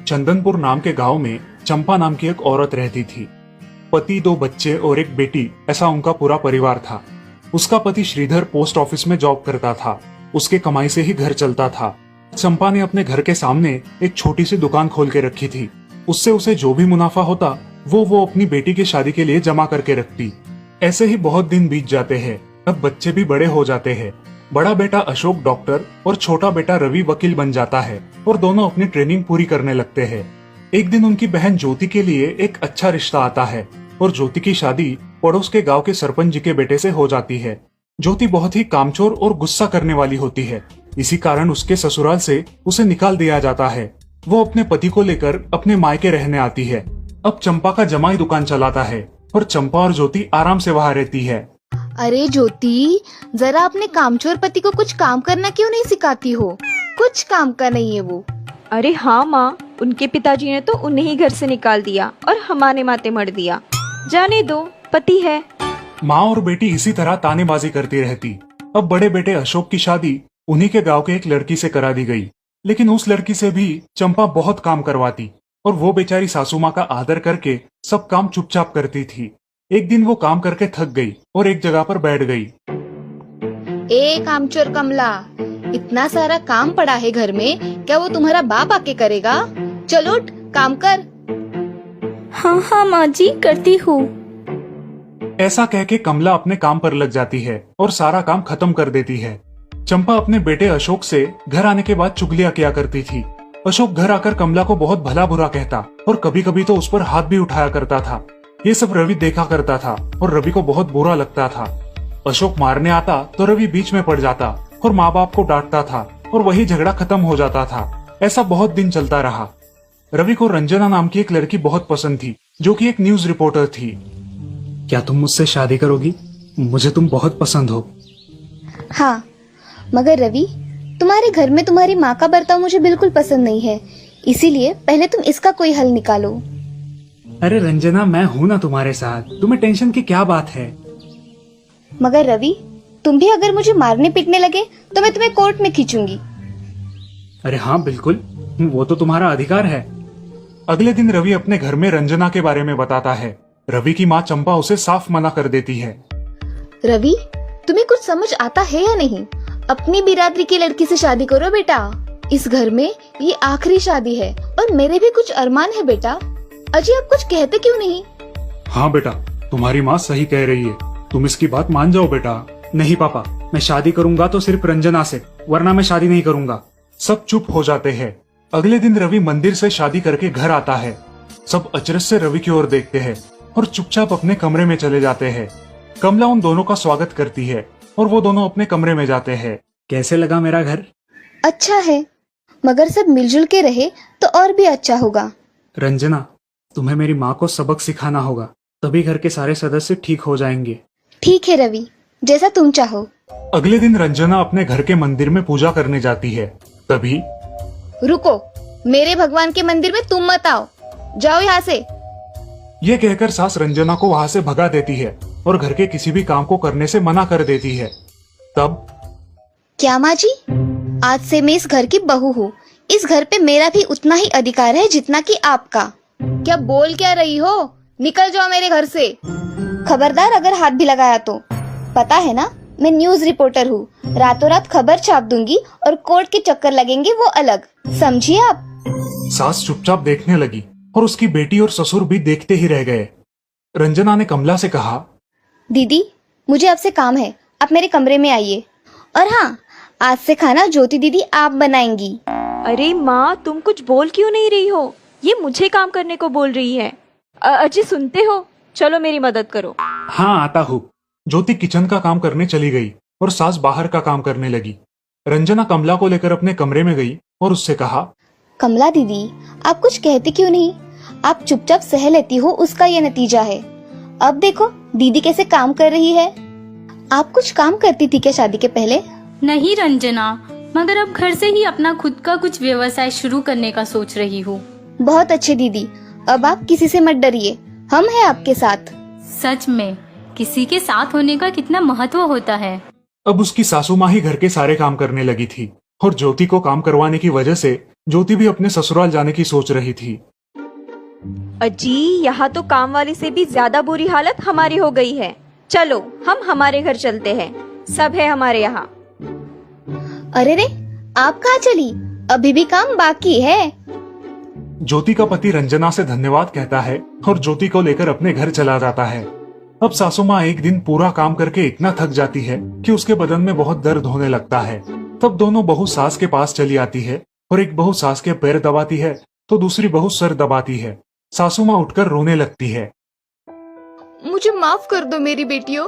चंदनपुर नाम के गांव में चंपा नाम की एक औरत रहती थी। पति, 2 बच्चे और एक बेटी, ऐसा उनका पूरा परिवार था। उसका पति श्रीधर पोस्ट ऑफिस में जॉब करता था। उसके कमाई से ही घर चलता था। चंपा ने अपने घर के सामने एक छोटी सी दुकान खोल के रखी थी। उससे उसे जो भी मुनाफा होता वो अपनी बेटी की शादी के लिए जमा करके रखती। ऐसे ही बहुत दिन बीत जाते हैं। अब बच्चे भी बड़े हो जाते हैं। बड़ा बेटा अशोक डॉक्टर और छोटा बेटा रवि वकील बन जाता है और दोनों अपनी ट्रेनिंग पूरी करने लगते हैं। एक दिन उनकी बहन ज्योति के लिए एक अच्छा रिश्ता आता है और ज्योति की शादी पड़ोस के गांव के सरपंच जी के बेटे से हो जाती है। ज्योति बहुत ही कामचोर और गुस्सा करने वाली होती है। इसी कारण उसके ससुराल से उसे निकाल दिया जाता है। वो अपने पति को लेकर अपने मायके रहने आती है। अब चंपा का जमाई दुकान चलाता है और चंपा और ज्योति आराम से वहाँ रहती है। अरे ज्योति, जरा अपने कामचोर पति को कुछ काम करना क्यों नहीं सिखाती हो? कुछ काम का नहीं है वो। अरे हाँ माँ, उनके पिताजी ने तो उन्हें ही घर से निकाल दिया और हमारे माथे मर दिया। जाने दो, पति है। माँ और बेटी इसी तरह तानेबाजी करती रहती। अब बड़े बेटे अशोक की शादी उन्हीं के गांव के एक लड़की से करा दी गई, लेकिन उस लड़की से भी चंपा बहुत काम करवाती और वो बेचारी सासू माँ का आदर करके सब काम चुपचाप करती थी। एक दिन वो काम करके थक गई और एक जगह पर बैठ गई। ए कामचोर कमला, इतना सारा काम पड़ा है घर में, क्या वो तुम्हारा बाप आके करेगा? चलो उठ, काम कर। हाँ हाँ माँ जी, करती हूँ। ऐसा कह के कमला अपने काम पर लग जाती है और सारा काम खत्म कर देती है। चंपा अपने बेटे अशोक से घर आने के बाद चुगलियां किया करती थी। अशोक घर आकर कमला को बहुत भला बुरा कहता और कभी कभी तो उस पर हाथ भी उठाया करता था। ये सब रवि देखा करता था और रवि को बहुत बुरा लगता था। अशोक मारने आता तो रवि बीच में पड़ जाता और माँ बाप को डांटता था और वही झगड़ा खत्म हो जाता था। ऐसा बहुत दिन चलता रहा। रवि को रंजना नाम की एक लड़की बहुत पसंद थी, जो कि एक न्यूज रिपोर्टर थी। क्या तुम मुझसे शादी करोगी? मुझे तुम बहुत पसंद हो। हाँ, मगर रवि, तुम्हारे घर में तुम्हारी माँ का बर्ताव मुझे बिल्कुल पसंद नहीं है, इसीलिए पहले तुम इसका कोई हल निकालो। अरे रंजना, मैं हूँ ना तुम्हारे साथ, तुम्हें टेंशन की क्या बात है? मगर रवि, तुम भी अगर मुझे मारने पीटने लगे तो मैं तुम्हें कोर्ट में खींचूंगी। अरे हाँ बिल्कुल, वो तो तुम्हारा अधिकार है। अगले दिन रवि अपने घर में रंजना के बारे में बताता है। रवि की माँ चंपा उसे साफ मना कर देती है। रवि, तुम्हें कुछ समझ आता है या नहीं? अपनी बिरादरी की लड़की से शादी करो बेटा। इस घर में ये आखिरी शादी है और मेरे भी कुछ अरमान है बेटा। अजी, आप कुछ कहते क्यों नहीं? हाँ बेटा, तुम्हारी माँ सही कह रही है, तुम इसकी बात मान जाओ बेटा। नहीं पापा, मैं शादी करूंगा तो सिर्फ रंजना से, वरना मैं शादी नहीं करूंगा। सब चुप हो जाते हैं। अगले दिन रवि मंदिर से शादी करके घर आता है। सब अचरज से रवि की ओर देखते हैं और चुपचाप अपने कमरे में चले जाते हैं। कमला उन दोनों का स्वागत करती है और वो दोनों अपने कमरे में जाते हैं। कैसे लगा मेरा घर? अच्छा है, मगर सब मिलजुल के रहे तो और भी अच्छा होगा। रंजना, तुम्हें मेरी माँ को सबक सिखाना होगा, तभी घर के सारे सदस्य ठीक हो जाएंगे। ठीक है रवि, जैसा तुम चाहो। अगले दिन रंजना अपने घर के मंदिर में पूजा करने जाती है। तभी रुको, मेरे भगवान के मंदिर में तुम मत आओ, जाओ यहाँ से। ये कहकर सास रंजना को वहाँ से भगा देती है और घर के किसी भी काम को करने से मना कर देती है। तब क्या माँ जी, आज से मैं इस घर की बहू हूँ। इस घर पे मेरा भी उतना ही अधिकार है जितना कि आपका। क्या बोल क्या रही हो? निकल जाओ मेरे घर से। खबरदार अगर हाथ भी लगाया तो। पता है ना, मैं न्यूज रिपोर्टर हूँ। रातों रात खबर छाप दूंगी और कोर्ट के चक्कर लगेंगे वो अलग, समझिए आप। सास चुपचाप देखने लगी और उसकी बेटी और ससुर भी देखते ही रह गए। रंजना ने कमला से कहा, दीदी, मुझे आपसे काम है, आप मेरे कमरे में आइए। और हाँ, आज से खाना ज्योति दीदी आप बनाएंगी। अरे माँ, तुम कुछ बोल क्यों नहीं रही हो? ये मुझे काम करने को बोल रही है। अजी, सुनते हो? चलो मेरी मदद करो। हाँ आता हूँ। ज्योति किचन का काम करने चली गई और सास बाहर का काम करने लगी। रंजना कमला को लेकर अपने कमरे में गई और उससे कहा, कमला दीदी, आप कुछ कहते क्यों नहीं? आप चुपचाप सह लेती हो, उसका ये नतीजा है। अब देखो दीदी कैसे काम कर रही है। आप कुछ काम करती थी क्या शादी के पहले? नहीं रंजना, मगर अब घर से ही अपना खुद का कुछ व्यवसाय शुरू करने का सोच रही हूँ। बहुत अच्छे दीदी, अब आप किसी से मत डरिए, हम हैं आपके साथ। सच में किसी के साथ होने का कितना महत्व होता है। अब उसकी सासू माँ ही घर के सारे काम करने लगी थी और ज्योति को काम करवाने की वजह से ज्योति भी अपने ससुराल जाने की सोच रही थी। अजी, यहाँ तो काम वाली से भी ज्यादा बुरी हालत हमारी हो गई है। चलो हम हमारे घर चलते हैं, सब है हमारे यहाँ। अरे रे, आप कहाँ चली? अभी भी काम बाकी है। ज्योति का पति रंजना से धन्यवाद कहता है और ज्योति को लेकर अपने घर चला जाता है। अब सासू माँ एक दिन पूरा काम करके इतना थक जाती है कि उसके बदन में बहुत दर्द होने लगता है। तब दोनों बहू सास के पास चली आती है और एक बहू सास के पैर दबाती है तो दूसरी बहू सर दबाती है। सासू माँ उठकर रोने लगती है। मुझे माफ कर दो मेरी बेटियों,